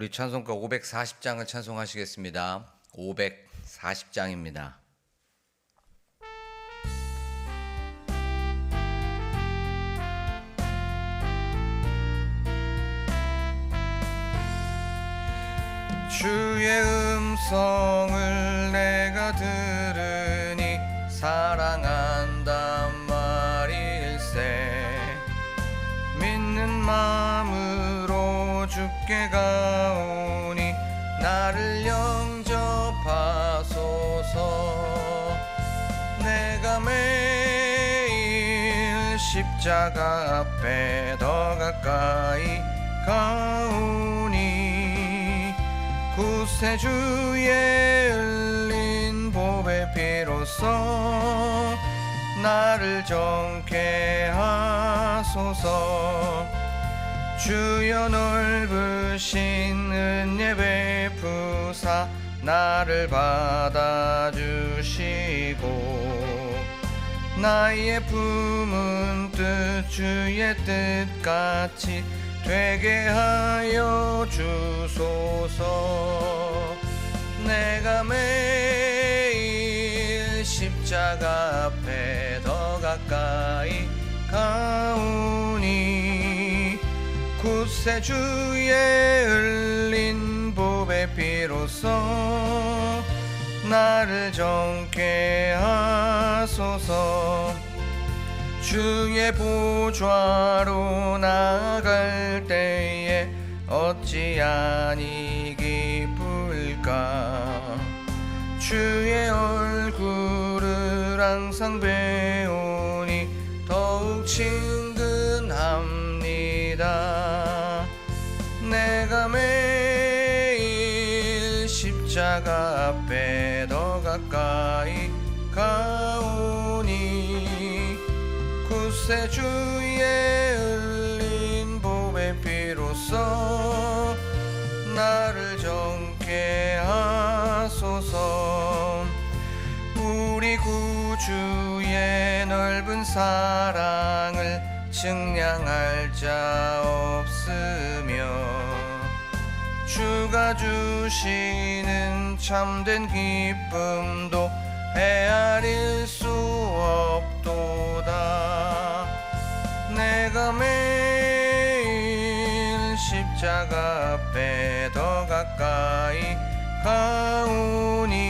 우리 찬송가 540장을 찬송하시겠습니다. 540장입니다. 주의 음성을 내가 들으니 사랑한단 말일세. 믿는 마음으로 주께 가오니 나를 영접하소서. 내가 매일 십자가 앞에 더 가까이 가오니 구세주의 흘린 보배 피로써 나를 정케 하소서. 주여 넓으신 은혜 베푸사 나를 받아주시고 나의 품은 뜻 주의 뜻같이 되게 하여 주소서. 내가 매일 십자가 앞에 더 가까이 가오니 구세주의 흘린 보배 피로써 나를 정케 하소서. 주의 보좌로 나아갈 때에 어찌하니 기쁠까. 주의 얼굴을 항상 배우니 더욱 친근합니다. 내가 매일 십자가 앞에 더 가까이 가오니 구세주의 흘린 보배 피로써 나를 정케 하소서. 우리 구주의 넓은 사랑을 측량할 자 없으며 주가 주시는 참된 기쁨도 헤아릴 수 없도다. 내가 매일 십자가 앞에 더 가까이 가오니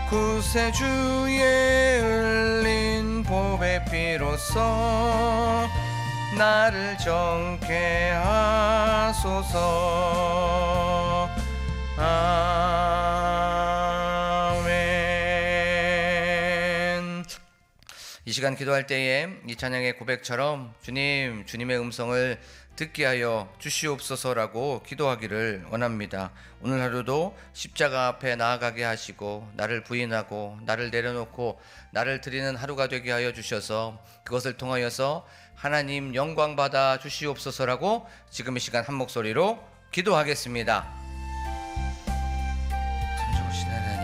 구세주의 흘린 보배 피로써 나를 정케 하소서. 아멘. 이 시간 기도할 때에 이 찬양의 고백처럼 주님의 음성을 듣게 하여 주시옵소서라고 기도하기를 원합니다. 오늘 하루도 십자가 앞에 나아가게 하시고 나를 부인하고 나를 내려놓고 나를 드리는 하루가 되게 하여 주셔서 그것을 통하여서 하나님 영광 받아 주시옵소서라고 지금 이 시간 한 목소리로 기도하겠습니다. 참 좋으신 하나님,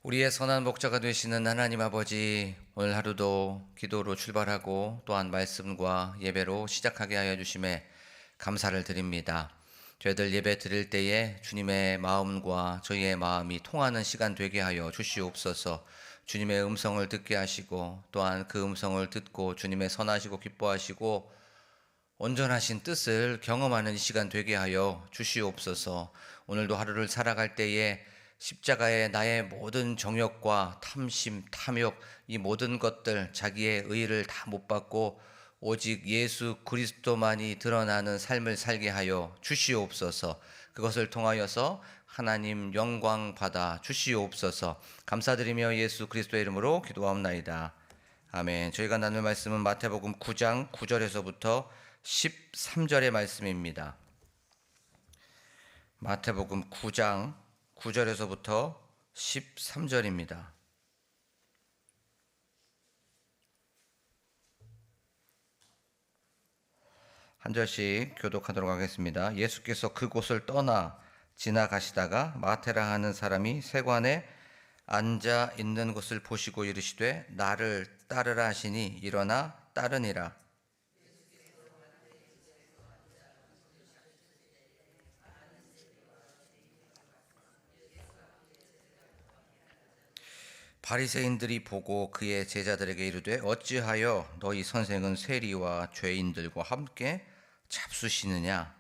우리의 선한 목자가 되시는 하나님 아버지, 오늘 하루도 기도로 출발하고 또한 말씀과 예배로 시작하게 하여 주심에 감사를 드립니다. 저희들 예배 드릴 때에 주님의 마음과 저희의 마음이 통하는 시간 되게 하여 주시옵소서. 주님의 음성을 듣게 하시고 또한 그 음성을 듣고 주님의 선하시고 기뻐하시고 온전하신 뜻을 경험하는 이 시간 되게 하여 주시옵소서. 오늘도 하루를 살아갈 때에 십자가에 나의 모든 정욕과 탐심, 탐욕, 이 모든 것들, 자기의 의의를 다 못 받고 오직 예수 그리스도만이 드러나는 삶을 살게 하여 주시옵소서. 그것을 통하여서 하나님 영광 받아 주시옵소서. 감사드리며 예수 그리스도의 이름으로 기도하옵나이다. 아멘. 저희가 나눌 말씀은 마태복음 9장 9절에서부터 13절의 말씀입니다. 마태복음 9장 9절에서부터 13절입니다. 한 절씩 교독하도록 하겠습니다. 예수께서 그곳을 떠나 지나가시다가 마테라 하는 사람이 세관에 앉아 있는 것을 보시고 이르시되 나를 따르라 하시니 일어나 따르니라. 바리새인들이 보고 그의 제자들에게 이르되 어찌하여 너희 선생은 세리와 죄인들과 함께 잡수시느냐.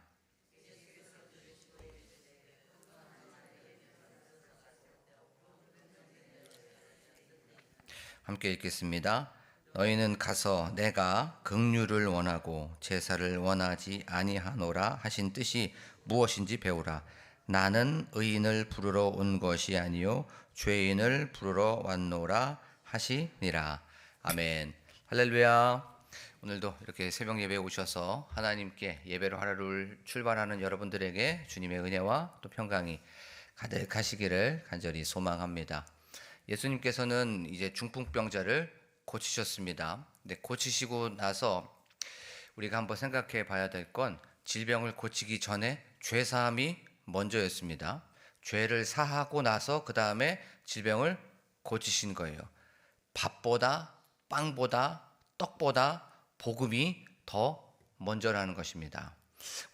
함께 읽겠습니다. 너희는 가서 내가 긍휼을 원하고 제사를 원하지 아니하노라 하신 뜻이 무엇인지 배우라. 나는 의인을 부르러 온 것이 아니요 죄인을 부르러 왔노라 하시니라. 아멘. 할렐루야. 오늘도 이렇게 새벽 예배에 오셔서 하나님께 예배로 하루를 출발하는 여러분들에게 주님의 은혜와 또 평강이 가득하시기를 간절히 소망합니다. 예수님께서는 이제 중풍병자를 고치셨습니다. 근데 고치시고 나서 우리가 한번 생각해 봐야 될 건 질병을 고치기 전에 죄사함이 먼저였습니다. 죄를 사하고 나서 그 다음에 질병을 고치신 거예요. 밥보다 빵보다 떡보다 복음이 더 먼저라는 것입니다.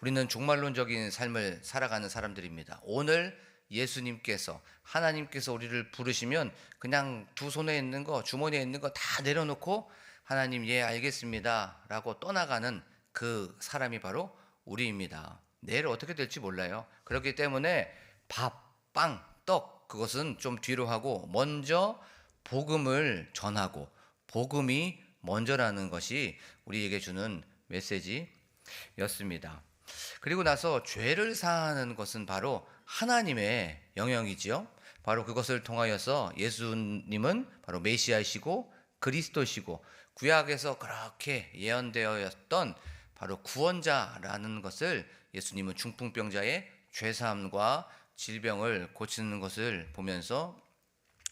우리는 종말론적인 삶을 살아가는 사람들입니다. 오늘 예수님께서 하나님께서 우리를 부르시면 그냥 두 손에 있는 거 주머니에 있는 거 다 내려놓고 하나님 예 알겠습니다 라고 떠나가는 그 사람이 바로 우리입니다. 내일 어떻게 될지 몰라요. 그렇기 때문에 밥, 빵, 떡 그것은 좀 뒤로 하고 먼저 복음을 전하고 복음이 먼저라는 것이 우리에게 주는 메시지였습니다. 그리고 나서 죄를 사하는 것은 바로 하나님의 영역이지요. 바로 그것을 통하여서 예수님은 바로 메시아이시고 그리스도시고 구약에서 그렇게 예언되었던 바로 구원자라는 것을 예수님은 중풍병자의 죄사함과 질병을 고치는 것을 보면서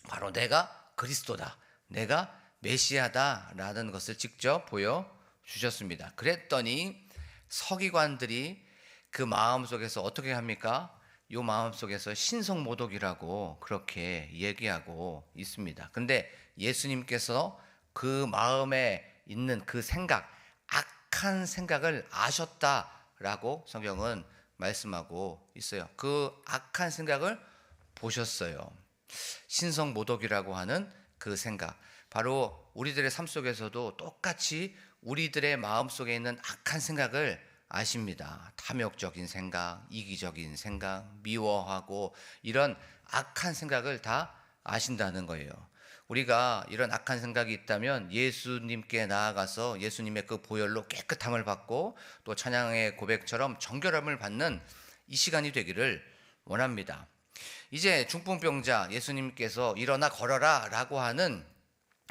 바로 내가 그리스도다, 내가 메시아다라는 것을 직접 보여주셨습니다. 그랬더니 서기관들이 그 마음속에서 어떻게 합니까? 이 마음속에서 신성모독이라고 그렇게 얘기하고 있습니다. 근데 예수님께서 그 마음에 있는 그 생각, 악한 생각을 아셨다라고 성경은 말씀하고 있어요. 그 악한 생각을 보셨어요. 신성모독이라고 하는 그 생각, 바로 우리들의 삶 속에서도 똑같이 우리들의 마음속에 있는 악한 생각을 아십니다. 탐욕적인 생각, 이기적인 생각, 미워하고 이런 악한 생각을 다 아신다는 거예요. 우리가 이런 악한 생각이 있다면 예수님께 나아가서 예수님의 그 보혈로 깨끗함을 받고 또 찬양의 고백처럼 정결함을 받는 이 시간이 되기를 원합니다. 이제 중풍병자 예수님께서 일어나 걸어라 라고 하는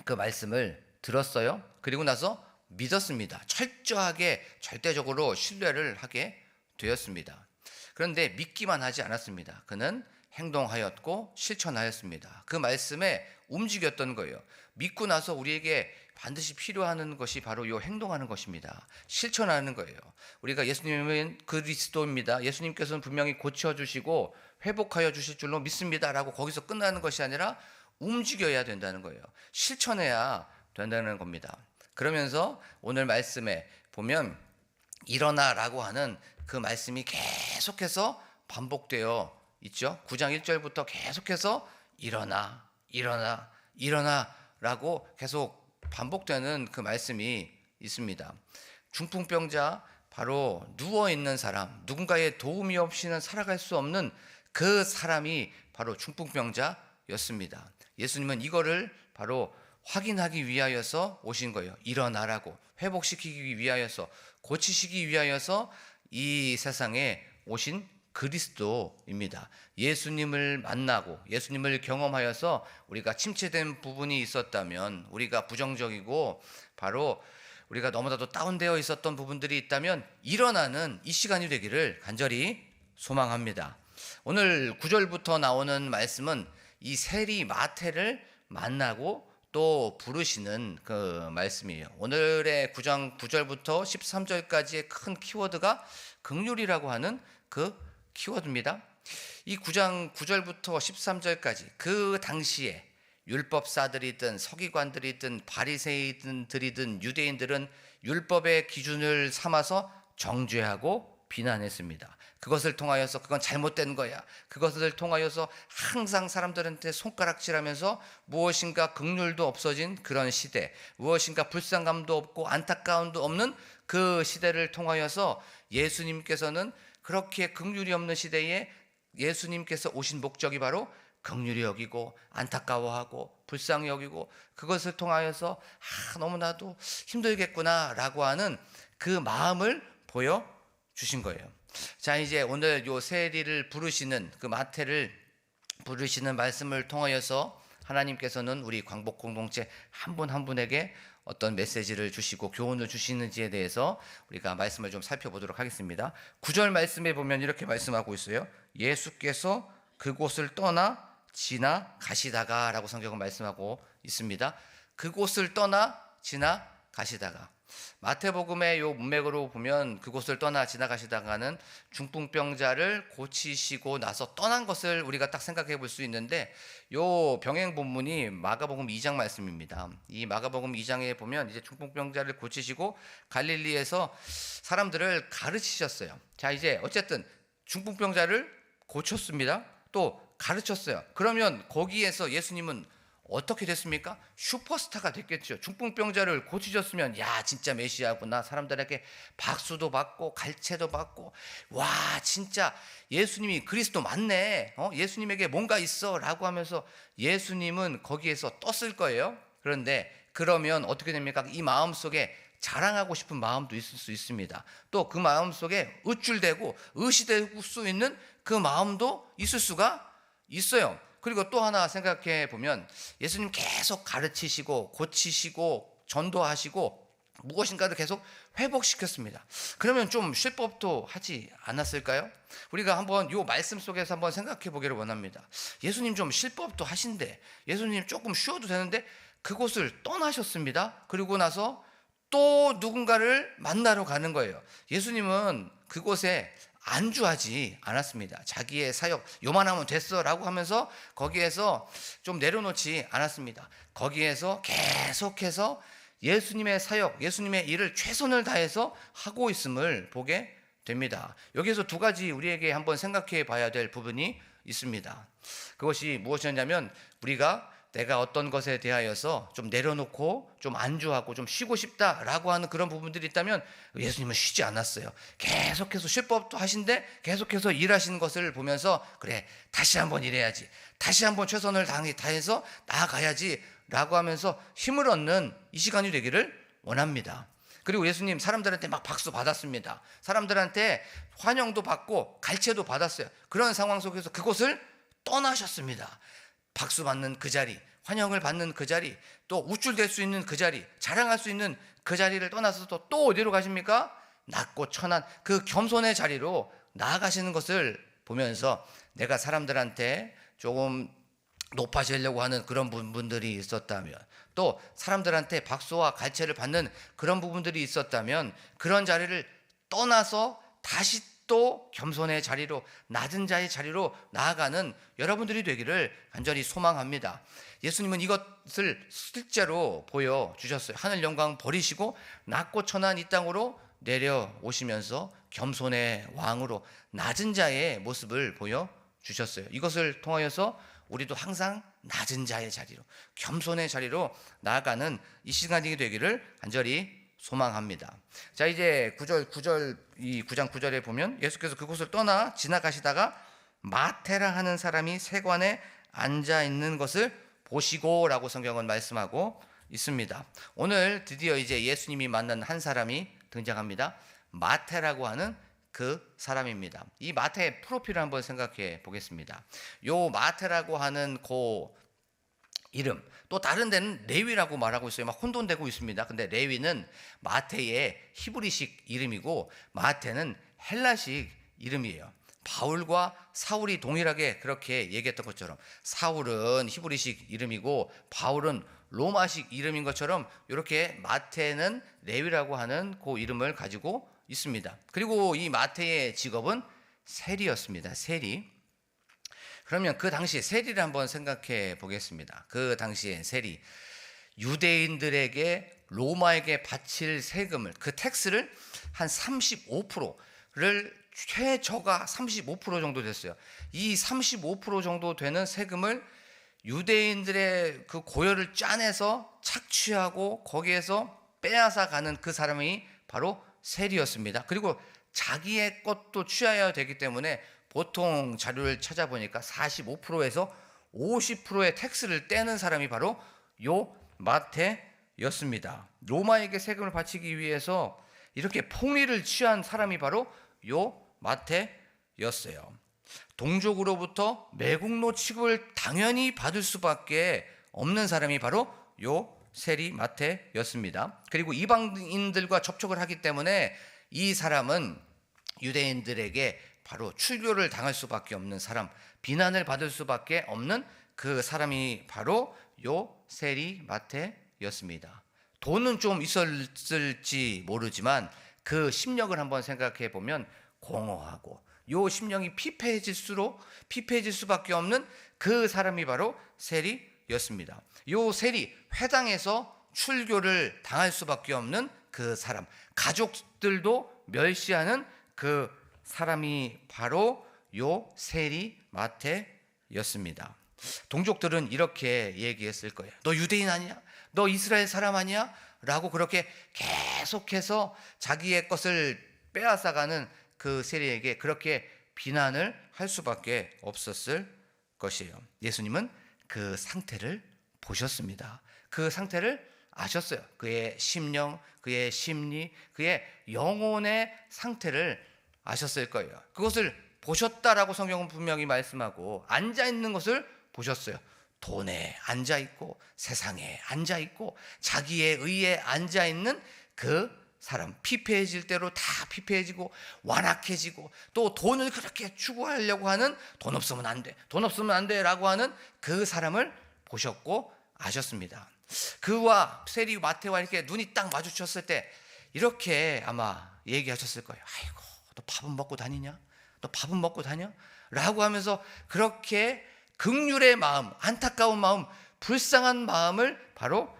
그 말씀을 들었어요. 그리고 나서 믿었습니다. 철저하게 절대적으로 신뢰를 하게 되었습니다. 그런데 믿기만 하지 않았습니다. 그는 행동하였고 실천하였습니다. 그 말씀에 움직였던 거예요. 믿고 나서 우리에게 반드시 필요한 것이 바로 이 행동하는 것입니다. 실천하는 거예요. 우리가 예수님은 그리스도입니다. 예수님께서는 분명히 고쳐주시고 회복하여 주실 줄로 믿습니다 라고 거기서 끝나는 것이 아니라 움직여야 된다는 거예요. 실천해야 된다는 겁니다. 그러면서 오늘 말씀에 보면 일어나라고 하는 그 말씀이 계속해서 반복되어 있죠. 9장 1절부터 계속해서 일어나 일어나 일어나라고 계속 반복되는 그 말씀이 있습니다. 중풍병자 바로 누워있는 사람, 누군가의 도움이 없이는 살아갈 수 없는 그 사람이 바로 중풍병자였습니다. 예수님은 이거를 바로 확인하기 위하여서 오신 거예요. 일어나라고, 회복시키기 위하여서, 고치시기 위하여서 이 세상에 오신 그리스도입니다. 예수님을 만나고 예수님을 경험하여서 우리가 침체된 부분이 있었다면, 우리가 부정적이고 바로 우리가 너무나도 다운되어 있었던 부분들이 있다면 일어나는 이 시간이 되기를 간절히 소망합니다. 오늘 9절부터 나오는 말씀은 이 세리 마태를 만나고 또 부르시는 그 말씀이에요. 오늘의 9장 9절부터 13절까지의 큰 키워드가 긍휼이라고 하는 그 키워드입니다. 이 9장 9절부터 13절까지 그 당시에 율법사들이든 서기관들이든 바리새인들이든 유대인들은 율법의 기준을 삼아서 정죄하고 비난했습니다. 그것을 통하여서 그건 잘못된 거야. 그것을 통하여서 항상 사람들한테 손가락질하면서 무엇인가 긍휼도 없어진 그런 시대, 무엇인가 불쌍감도 없고 안타까움도 없는 그 시대를 통하여서 예수님께서는 그렇게 긍휼이 없는 시대에 예수님께서 오신 목적이 바로 긍휼히 여기고 안타까워하고 불쌍히 여기고 그것을 통하여서 너무나도 힘들겠구나라고 하는 그 마음을 보여주신 거예요. 자, 이제 오늘 요 세리를 부르시는 그 마태를 부르시는 말씀을 통하여서 하나님께서는 우리 광복 공동체 한 분 한 분에게 어떤 메시지를 주시고 교훈을 주시는지에 대해서 우리가 말씀을 좀 살펴보도록 하겠습니다. 9절 말씀에 보면 이렇게 말씀하고 있어요. 예수께서 그곳을 떠나 지나가시다가 라고 성경은 말씀하고 있습니다. 그곳을 떠나 지나가시다가, 마태복음의 요 문맥으로 보면 그곳을 떠나 지나가시다가는 중풍병자를 고치시고 나서 떠난 것을 우리가 딱 생각해 볼 수 있는데, 요 병행 본문이 마가복음 2장 말씀입니다. 이 마가복음 2장에 보면 이제 중풍병자를 고치시고 갈릴리에서 사람들을 가르치셨어요. 자, 이제 어쨌든 중풍병자를 고쳤습니다. 또 가르쳤어요. 그러면 거기에서 예수님은 어떻게 됐습니까? 슈퍼스타가 됐겠죠. 중풍병자를 고치셨으면 야 진짜 메시아구나, 사람들에게 박수도 받고 갈채도 받고, 와 진짜 예수님이 그리스도 맞네, 예수님에게 뭔가 있어 라고 하면서 예수님은 거기에서 떴을 거예요. 그런데 그러면 어떻게 됩니까? 이 마음속에 자랑하고 싶은 마음도 있을 수 있습니다. 또 그 마음속에 우쭐대고 의시될 수 있는 그 마음도 있을 수가 있어요. 그리고 또 하나 생각해 보면 예수님 계속 가르치시고 고치시고 전도하시고 무엇인가를 계속 회복시켰습니다. 그러면 좀 쉴 법도 하지 않았을까요? 우리가 한번 이 말씀 속에서 한번 생각해 보기를 원합니다. 예수님 좀 쉴 법도 하신데, 예수님 조금 쉬어도 되는데 그곳을 떠나셨습니다. 그리고 나서 또 누군가를 만나러 가는 거예요. 예수님은 그곳에 안주하지 않았습니다. 자기의 사역 요만하면 됐어 라고 하면서 거기에서 좀 내려놓지 않았습니다. 거기에서 계속해서 예수님의 사역, 예수님의 일을 최선을 다해서 하고 있음을 보게 됩니다. 여기에서 두 가지 우리에게 한번 생각해 봐야 될 부분이 있습니다. 그것이 무엇이었냐면, 우리가 내가 어떤 것에 대하여서 좀 내려놓고 좀 안주하고 좀 쉬고 싶다라고 하는 그런 부분들이 있다면 예수님은 쉬지 않았어요. 계속해서 쉴 법도 하신데 계속해서 일하시는 것을 보면서 그래 다시 한번 일해야지, 다시 한번 최선을 다해서 나아가야지 라고 하면서 힘을 얻는 이 시간이 되기를 원합니다. 그리고 예수님 사람들한테 막 박수 받았습니다. 사람들한테 환영도 받고 갈채도 받았어요. 그런 상황 속에서 그곳을 떠나셨습니다. 박수 받는 그 자리, 환영을 받는 그 자리, 또 우쭐댈 수 있는 그 자리, 자랑할 수 있는 그 자리를 떠나서 또 어디로 가십니까? 낮고 천한 그 겸손의 자리로 나아가시는 것을 보면서 내가 사람들한테 조금 높아지려고 하는 그런 부분들이 있었다면, 또 사람들한테 박수와 갈채를 받는 그런 부분들이 있었다면 그런 자리를 떠나서 다시 또 겸손의 자리로, 낮은 자의 자리로 나아가는 여러분들이 되기를 간절히 소망합니다. 예수님은 이것을 실제로 보여주셨어요. 하늘 영광 버리시고 낮고 천한 이 땅으로 내려오시면서 겸손의 왕으로 낮은 자의 모습을 보여주셨어요. 이것을 통하여서 우리도 항상 낮은 자의 자리로, 겸손의 자리로 나아가는 이 시간이 되기를 간절히 소망합니다. 자, 이제 9절 이 9장 9절에 보면 예수께서 그곳을 떠나 지나가시다가 마태라 하는 사람이 세관에 앉아 있는 것을 보시고라고 성경은 말씀하고 있습니다. 오늘 드디어 이제 예수님이 만난 한 사람이 등장합니다. 마태라고 하는 그 사람입니다. 이 마태의 프로필을 한번 생각해 보겠습니다. 요 마태라고 하는 그 이름. 또 다른 데는 레위라고 말하고 있어요. 막 혼돈되고 있습니다. 근데 레위는 마태의 히브리식 이름이고 마태는 헬라식 이름이에요. 바울과 사울이 동일하게 그렇게 얘기했던 것처럼 사울은 히브리식 이름이고 바울은 로마식 이름인 것처럼 이렇게 마태는 레위라고 하는 그 이름을 가지고 있습니다. 그리고 이 마태의 직업은 세리였습니다. 세리. 그러면 그 당시 세리를 한번 생각해 보겠습니다. 그 당시에 세리, 유대인들에게 로마에게 바칠 세금을, 그 텍스를 한 35%를, 최저가 35% 정도 됐어요. 이 35% 정도 되는 세금을 유대인들의 그 고열을 짜내서 착취하고 거기에서 빼앗아 가는 그 사람이 바로 세리였습니다. 그리고 자기의 것도 취하여야 되기 때문에 보통 자료를 찾아보니까 45%에서 50%의 텍스를 떼는 사람이 바로 요 마태였습니다. 로마에게 세금을 바치기 위해서 이렇게 폭리를 취한 사람이 바로 요 마태였어요. 동족으로부터 매국노 취급을 당연히 받을 수밖에 없는 사람이 바로 요 세리 마태였습니다. 그리고 이방인들과 접촉을 하기 때문에 이 사람은 유대인들에게 바로 출교를 당할 수밖에 없는 사람, 비난을 받을 수밖에 없는 그 사람이 바로 요 세리 마태였습니다. 돈은 좀 있었을지 모르지만 그 심령을 한번 생각해 보면 공허하고 요 심령이 피폐해질 수밖에 없는 그 사람이 바로 세리였습니다. 요 세리, 회당에서 출교를 당할 수밖에 없는 그 사람, 가족들도 멸시하는 그 사람이 바로 요 세리 마태였습니다. 동족들은 이렇게 얘기했을 거예요. 너 유대인 아니야? 너 이스라엘 사람 아니야? 라고 그렇게 계속해서 자기의 것을 빼앗아가는 그 세리에게 그렇게 비난을 할 수밖에 없었을 것이에요. 예수님은 그 상태를 보셨습니다. 그 상태를 아셨어요. 그의 심령, 그의 심리, 그의 영혼의 상태를 아셨을 거예요. 그것을 보셨다라고 성경은 분명히 말씀하고 앉아있는 것을 보셨어요. 돈에 앉아있고 세상에 앉아있고 자기의 의에 앉아있는 그 사람, 피폐해질 대로 다 피폐해지고 완악해지고 또 돈을 그렇게 추구하려고 하는 돈 없으면 안 돼, 돈 없으면 안 돼라고 하는 그 사람을 보셨고 아셨습니다. 그와 세리 마태와 이렇게 눈이 딱 마주쳤을 때 이렇게 아마 얘기하셨을 거예요. 아이고, 너 밥은 먹고 다니냐? 너 밥은 먹고 다녀? 라고 하면서 그렇게 긍휼의 마음, 안타까운 마음, 불쌍한 마음을 바로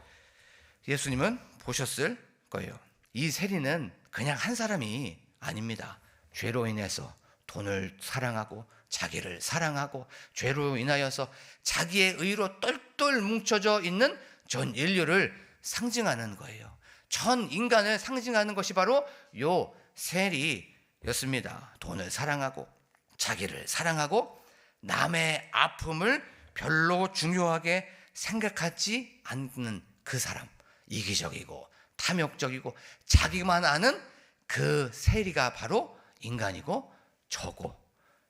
예수님은 보셨을 거예요. 이 세리는 그냥 한 사람이 아닙니다. 죄로 인해서 돈을 사랑하고 자기를 사랑하고 죄로 인하여서 자기의 의로 똘똘 뭉쳐져 있는 전 인류를 상징하는 거예요. 전 인간을 상징하는 것이 바로 요 세리였습니다. 돈을 사랑하고 자기를 사랑하고 남의 아픔을 별로 중요하게 생각하지 않는 그 사람, 이기적이고 탐욕적이고 자기만 아는 그 세리가 바로 인간이고 저고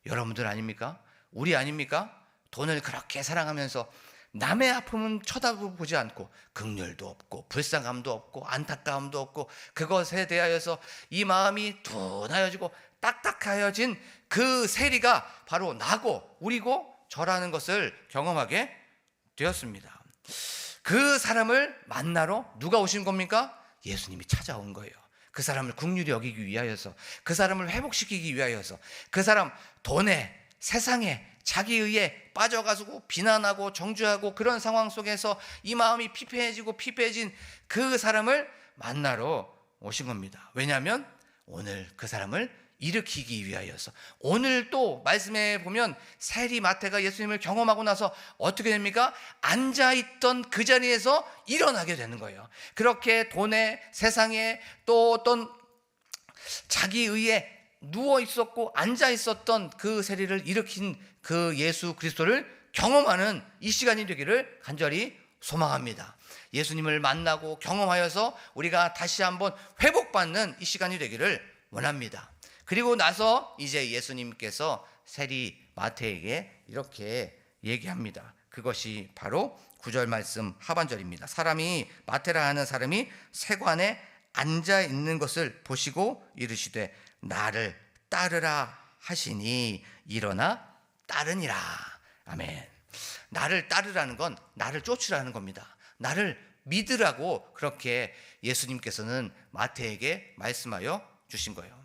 여러분들 아닙니까? 우리 아닙니까? 돈을 그렇게 사랑하면서 남의 아픔은 쳐다보지 않고 긍휼도 없고 불쌍함도 없고 안타까움도 없고 그것에 대하여서 이 마음이 둔하여지고 딱딱하여진 그 세리가 바로 나고 우리고 저라는 것을 경험하게 되었습니다. 그 사람을 만나러 누가 오신 겁니까? 예수님이 찾아온 거예요. 그 사람을 긍휼히 여기기 위하여서, 그 사람을 회복시키기 위하여서, 그 사람 돈에 세상에 자기 의에 빠져가지고 비난하고 정죄하고 그런 상황 속에서 이 마음이 피폐해진 그 사람을 만나러 오신 겁니다. 왜냐하면 오늘 그 사람을 일으키기 위하여서. 오늘 또 말씀에 보면 세리 마태가 예수님을 경험하고 나서 어떻게 됩니까? 앉아있던 그 자리에서 일어나게 되는 거예요. 그렇게 돈에 세상에 또 어떤 자기 의에 누워 있었고 앉아 있었던 그 세리를 일으킨 그 예수 그리스도를 경험하는 이 시간이 되기를 간절히 소망합니다. 예수님을 만나고 경험하여서 우리가 다시 한번 회복받는 이 시간이 되기를 원합니다. 그리고 나서 이제 예수님께서 세리 마태에게 이렇게 얘기합니다. 그것이 바로 9절 말씀 하반절입니다. 사람이 마테라 하는 사람이 세관에 앉아 있는 것을 보시고 이르시되 나를 따르라 하시니 일어나 따르니라. 아멘. 나를 따르라는 건 나를 쫓으라는 겁니다. 나를 믿으라고 그렇게 예수님께서는 마태에게 말씀하여 주신 거예요.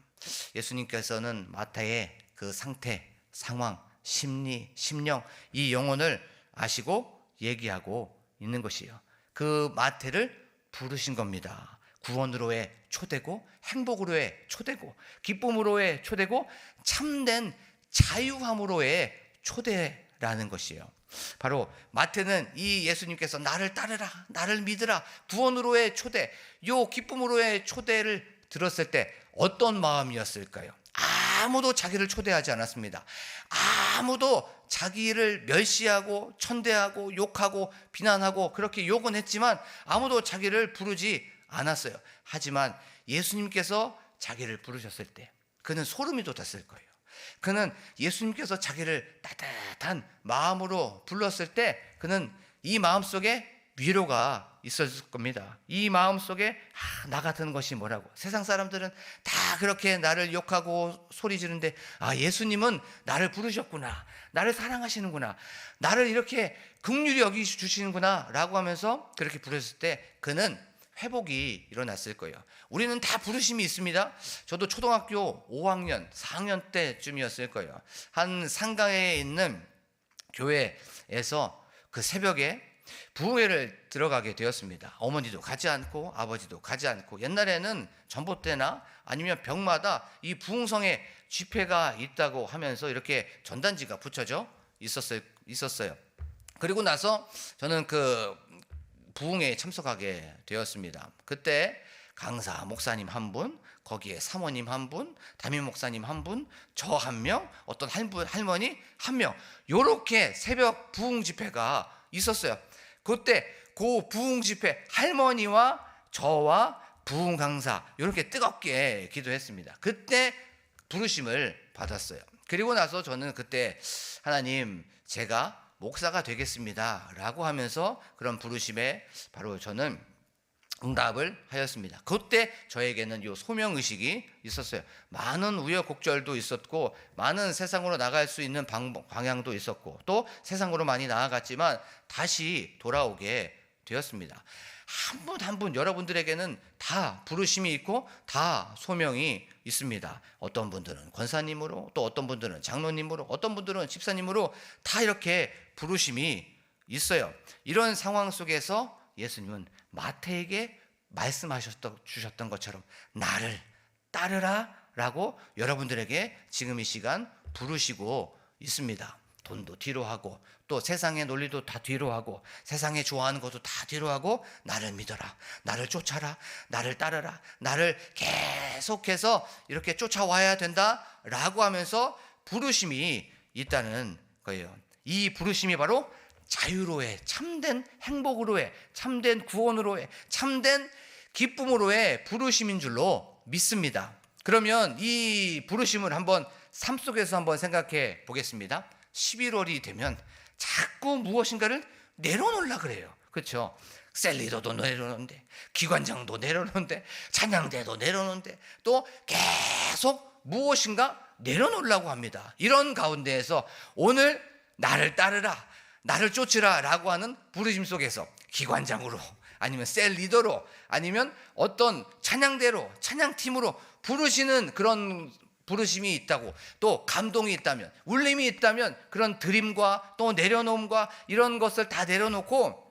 예수님께서는 마태의 그 상태, 상황, 심리, 심령, 이 영혼을 아시고 얘기하고 있는 것이에요. 그 마태를 부르신 겁니다. 구원으로의 초대고, 행복으로의 초대고, 기쁨으로의 초대고, 참된 자유함으로의 초대라는 것이에요. 바로 마태는 이 예수님께서 나를 따르라, 나를 믿으라, 구원으로의 초대, 요 기쁨으로의 초대를 들었을 때 어떤 마음이었을까요? 아무도 자기를 초대하지 않았습니다. 아무도 자기를 멸시하고 천대하고 욕하고 비난하고 그렇게 욕은 했지만 아무도 자기를 부르지 않았어요. 하지만 예수님께서 자기를 부르셨을 때 그는 소름이 돋았을 거예요. 그는 예수님께서 자기를 따뜻한 마음으로 불렀을 때 그는 이 마음속에 위로가 있었을 겁니다. 이 마음속에 나 같은 것이 뭐라고, 세상 사람들은 다 그렇게 나를 욕하고 소리 지르는데 예수님은 나를 부르셨구나, 나를 사랑하시는구나, 나를 이렇게 긍휼히 여기주시는구나 라고 하면서 그렇게 부르셨을 때 그는 회복이 일어났을 거예요. 우리는 다 부르심이 있습니다. 저도 초등학교 5학년, 4학년 때쯤이었을 거예요. 한 상가에 있는 교회에서 그 새벽에 부흥회를 들어가게 되었습니다. 어머니도 가지 않고 아버지도 가지 않고, 옛날에는 전봇대나 아니면 벽마다 이 부흥성에 집회가 있다고 하면서 이렇게 전단지가 붙여져 있었어요. 그리고 나서 저는 그 부흥회에 참석하게 되었습니다. 그때 강사 목사님 한 분, 거기에 사모님 한 분, 담임 목사님 한 분, 저 한 명, 어떤 할머니 한 명, 요렇게 새벽 부흥 집회가 있었어요. 그때 그 부흥 집회 할머니와 저와 부흥 강사 이렇게 뜨겁게 기도했습니다. 그때 부르심을 받았어요. 그리고 나서 저는 그때 하나님, 제가 목사가 되겠습니다 라고 하면서 그런 부르심에 바로 저는 응답을 하였습니다. 그때 저에게는 이 소명의식이 있었어요. 많은 우여곡절도 있었고, 많은 세상으로 나갈 수 있는 방향도 있었고, 또 세상으로 많이 나아갔지만 다시 돌아오게 되었습니다. 한 분 한 분 여러분들에게는 다 부르심이 있고 다 소명이 있습니다. 어떤 분들은 권사님으로, 또 어떤 분들은 장로님으로, 어떤 분들은 집사님으로 다 이렇게 부르심이 있어요. 이런 상황 속에서 예수님은 마태에게 주셨던 것처럼 나를 따르라 라고 여러분들에게 지금 이 시간 부르시고 있습니다. 돈도 뒤로 하고, 또 세상의 논리도 다 뒤로 하고, 세상에 좋아하는 것도 다 뒤로 하고, 나를 믿어라, 나를 쫓아라, 나를 따르라, 나를 계속해서 이렇게 쫓아와야 된다 라고 하면서 부르심이 있다는 거예요. 이 부르심이 바로 자유로의, 참된 행복으로의, 참된 구원으로의, 참된 기쁨으로의 부르심인 줄로 믿습니다. 그러면 이 부르심을 한번 삶 속에서 한번 생각해 보겠습니다. 11월이 되면 자꾸 무엇인가를 내려놓으려 그래요. 그렇죠? 셀리더도 내려놓는데, 기관장도 내려놓는데, 찬양대도 내려놓는데, 또 계속 무엇인가 내려놓으려고 합니다. 이런 가운데에서 오늘 나를 따르라, 나를 쫓으라 라고 하는 부르심 속에서 기관장으로, 아니면 셀 리더로, 아니면 어떤 찬양대로, 찬양팀으로 부르시는 그런 부르심이 있다고, 또 감동이 있다면, 울림이 있다면 그런 드림과 또 내려놓음과 이런 것을 다 내려놓고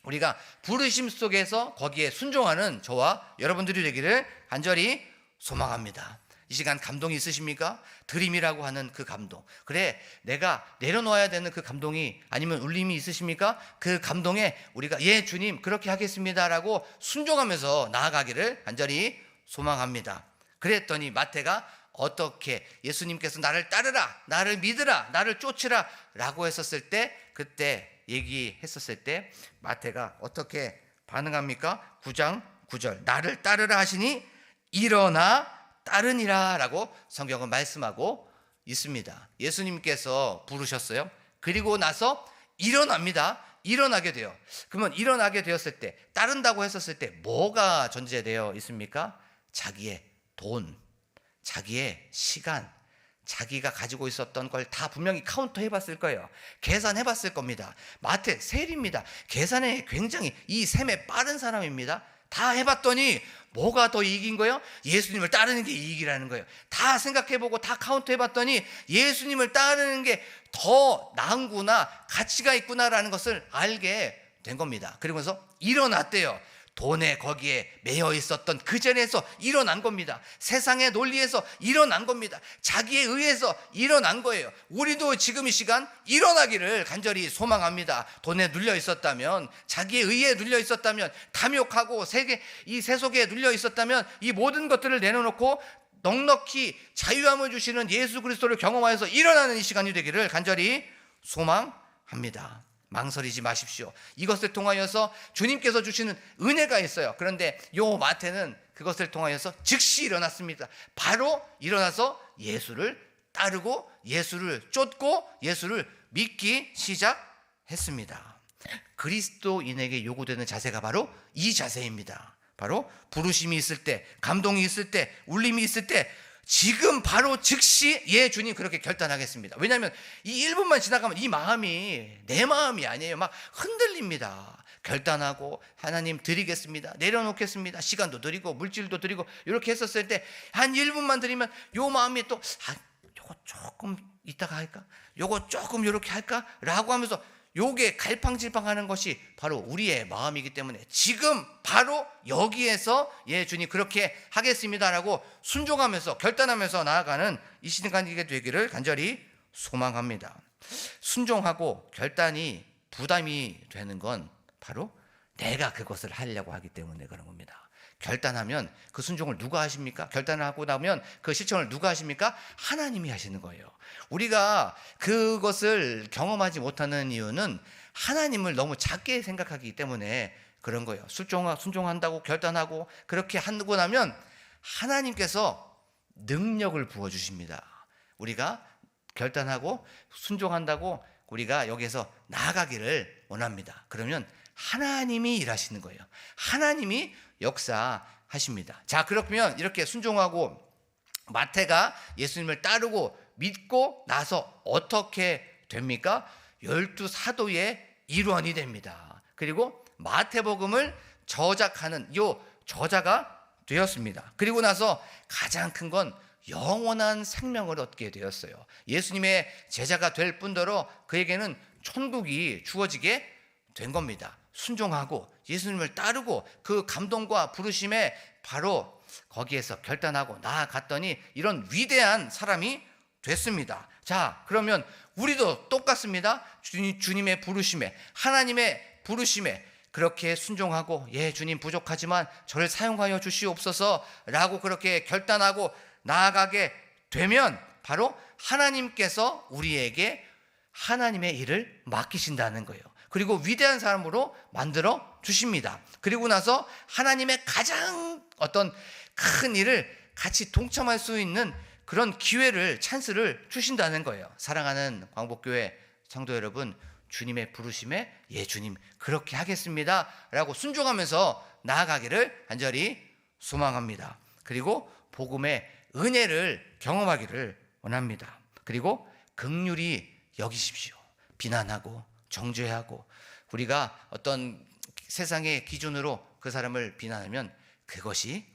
우리가 부르심 속에서 거기에 순종하는 저와 여러분들이 되기를 간절히 소망합니다. 이 시간 감동이 있으십니까? 드림이라고 하는 그 감동, 그래 내가 내려놓아야 되는 그 감동이, 아니면 울림이 있으십니까? 그 감동에 우리가 예 주님 그렇게 하겠습니다 라고 순종하면서 나아가기를 간절히 소망합니다. 그랬더니 마태가 어떻게, 예수님께서 나를 따르라, 나를 믿으라, 나를 쫓으라 라고 했었을 때, 그때 얘기했었을 때 마태가 어떻게 반응합니까? 9장 9절 나를 따르라 하시니 일어나 따르니라 라고 성경은 말씀하고 있습니다. 예수님께서 부르셨어요. 그리고 나서 일어납니다. 일어나게 돼요. 그러면 일어나게 되었을 때, 따른다고 했었을 때 뭐가 전제되어 있습니까? 자기의 돈, 자기의 시간, 자기가 가지고 있었던 걸 다 분명히 카운터 해봤을 거예요. 계산해봤을 겁니다. 마태 세일입니다. 계산에 굉장히 이 셈에 빠른 사람입니다. 다 해봤더니 뭐가 더 이익인 거예요? 예수님을 따르는 게 이익이라는 거예요. 다 생각해보고 다 카운트 해봤더니 예수님을 따르는 게 더 나은구나, 가치가 있구나라는 것을 알게 된 겁니다. 그러면서 일어났대요. 돈에 거기에 매여 있었던 그 전에서 일어난 겁니다. 세상의 논리에서 일어난 겁니다. 자기에 의해서 일어난 거예요. 우리도 지금 이 시간 일어나기를 간절히 소망합니다. 돈에 눌려 있었다면, 자기에 의해 눌려 있었다면, 탐욕하고 이 세속에 눌려 있었다면 이 모든 것들을 내려놓고 넉넉히 자유함을 주시는 예수 그리스도를 경험하여서 일어나는 이 시간이 되기를 간절히 소망합니다. 망설이지 마십시오. 이것을 통하여서 주님께서 주시는 은혜가 있어요. 그런데 요 마태는 그것을 통하여서 즉시 일어났습니다. 바로 일어나서 예수를 따르고 예수를 쫓고 예수를 믿기 시작했습니다. 그리스도인에게 요구되는 자세가 바로 이 자세입니다. 바로 부르심이 있을 때, 감동이 있을 때, 울림이 있을 때 지금 바로 즉시 예 주님 그렇게 결단하겠습니다. 왜냐하면 이 1분만 지나가면 이 마음이 내 마음이 아니에요. 막 흔들립니다. 결단하고 하나님 드리겠습니다, 내려놓겠습니다, 시간도 드리고 물질도 드리고 이렇게 했었을 때 한 1분만 드리면 요 마음이 또 요거 조금 이따가 할까, 요거 조금 이렇게 할까 라고 하면서 요게 갈팡질팡하는 것이 바로 우리의 마음이기 때문에 지금 바로 여기에서 예 주님 그렇게 하겠습니다라고 순종하면서 결단하면서 나아가는 이 시간이 되기를 간절히 소망합니다. 순종하고 결단이 부담이 되는 건 바로 내가 그것을 하려고 하기 때문에 그런 겁니다. 결단하면 그 순종을 누가 하십니까? 결단을 하고 나면 그 실천을 누가 하십니까? 하나님이 하시는 거예요. 우리가 그것을 경험하지 못하는 이유는 하나님을 너무 작게 생각하기 때문에 그런 거예요. 순종한다고 결단하고 그렇게 하고 나면 하나님께서 능력을 부어주십니다. 우리가 결단하고 순종한다고 우리가 여기서 나아가기를 원합니다. 그러면 하나님이 일하시는 거예요. 하나님이 역사하십니다. 자, 그렇다면 이렇게 순종하고 마태가 예수님을 따르고 믿고 나서 어떻게 됩니까? 12사도의 일원이 됩니다. 그리고 마태복음을 저작하는 요 저자가 되었습니다. 그리고 나서 가장 큰 건 영원한 생명을 얻게 되었어요. 예수님의 제자가 될 뿐더러 그에게는 천국이 주어지게 된 겁니다. 순종하고 예수님을 따르고 그 감동과 부르심에 바로 거기에서 결단하고 나아갔더니 이런 위대한 사람이 됐습니다. 자, 그러면 우리도 똑같습니다. 주님의 부르심에, 하나님의 부르심에 그렇게 순종하고 예 주님 부족하지만 저를 사용하여 주시옵소서 라고 그렇게 결단하고 나아가게 되면 바로 하나님께서 우리에게 하나님의 일을 맡기신다는 거예요. 그리고 위대한 사람으로 만들어 주십니다. 그리고 나서 하나님의 가장 어떤 큰 일을 같이 동참할 수 있는 그런 기회를, 찬스를 주신다는 거예요. 사랑하는 광복교회 성도 여러분, 주님의 부르심에 예 주님 그렇게 하겠습니다 라고 순종하면서 나아가기를 간절히 소망합니다. 그리고 복음의 은혜를 경험하기를 원합니다. 그리고 긍휼히 여기십시오. 비난하고 정죄하고 우리가 어떤 세상의 기준으로 그 사람을 비난하면 그것이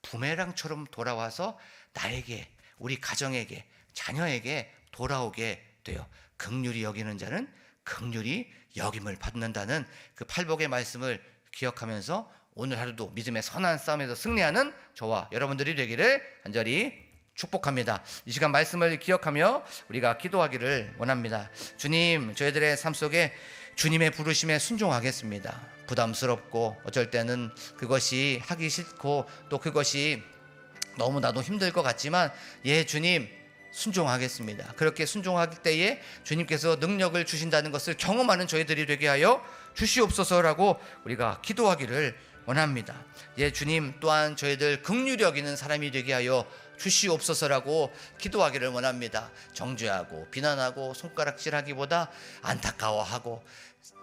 부메랑처럼 돌아와서 나에게, 우리 가정에게, 자녀에게 돌아오게 돼요. 긍휼히 여기는 자는 긍휼히 여김을 받는다는 그 팔복의 말씀을 기억하면서 오늘 하루도 믿음의 선한 싸움에서 승리하는 저와 여러분들이 되기를 간절히 축복합니다. 이 시간 말씀을 기억하며 우리가 기도하기를 원합니다. 주님, 저희들의 삶 속에 주님의 부르심에 순종하겠습니다. 부담스럽고 어쩔 때는 그것이 하기 싫고 또 그것이 너무나도 힘들 것 같지만 예 주님 순종하겠습니다. 그렇게 순종할 때에 주님께서 능력을 주신다는 것을 경험하는 저희들이 되게 하여 주시옵소서라고 우리가 기도하기를 원합니다. 예 주님 또한 저희들 긍휼히 여기는 사람이 되게 하여 주시옵소서라고 기도하기를 원합니다. 정죄하고 비난하고 손가락질하기보다 안타까워하고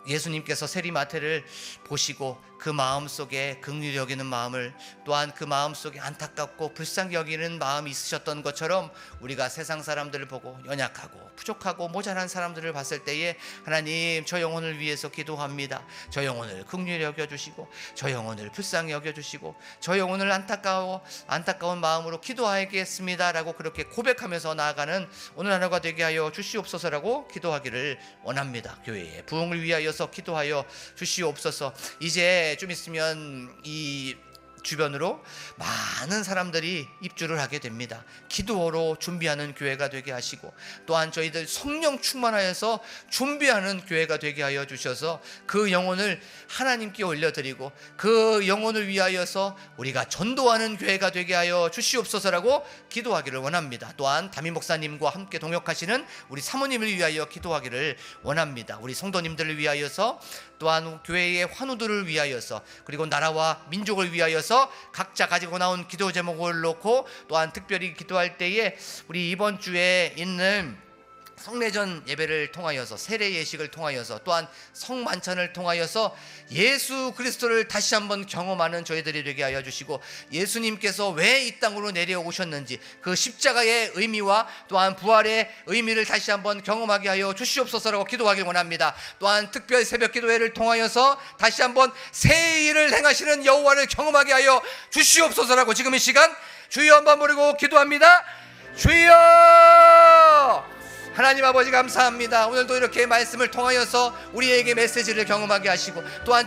예수님께서 세리마태를 보시고 그 마음속에 긍휼히 여기는 마음을, 또한 그 마음속에 안타깝고 불쌍히 여기는 마음이 있으셨던 것처럼 우리가 세상 사람들을 보고 연약하고 부족하고 모자란 사람들을 봤을 때에 하나님, 저 영혼을 위해서 기도합니다. 저 영혼을 긍휼히 여겨주시고 저 영혼을 불쌍히 여겨주시고 저 영혼을 안타까운 마음으로 기도하겠습니다 라고 그렇게 고백하면서 나아가는 오늘 하루가 되게 하여 주시옵소서라고 기도하기를 원합니다. 교회의 부흥을 위하여서 기도하여 주시옵소서. 이제 좀 있으면 이 주변으로 많은 사람들이 입주를 하게 됩니다. 기도로 준비하는 교회가 되게 하시고, 또한 저희들 성령 충만하여서 준비하는 교회가 되게 하여 주셔서 그 영혼을 하나님께 올려드리고 그 영혼을 위하여서 우리가 전도하는 교회가 되게 하여 주시옵소서라고 기도하기를 원합니다. 또한 담임 목사님과 함께 동역하시는 우리 사모님을 위하여 기도하기를 원합니다. 우리 성도님들을 위하여서, 또한 교회의 환우들을 위하여서, 그리고 나라와 민족을 위하여서 각자 가지고 나온 기도 제목을 놓고, 또한 특별히 기도할 때에 우리 이번 주에 있는 성례전 예배를 통하여서, 세례 예식을 통하여서, 또한 성만찬을 통하여서 예수 그리스도를 다시 한번 경험하는 저희들이 되게 하여 주시고, 예수님께서 왜 이 땅으로 내려오셨는지 그 십자가의 의미와 또한 부활의 의미를 다시 한번 경험하게 하여 주시옵소서라고 기도하길 원합니다. 또한 특별 새벽 기도회를 통하여서 다시 한번 새 일을 행하시는 여호와를 경험하게 하여 주시옵소서라고 지금 이 시간 주여 한번 부르고 기도합니다. 주여! 하나님 아버지 감사합니다. 오늘도 이렇게 말씀을 통하여서 우리에게 메시지를 경험하게 하시고, 또한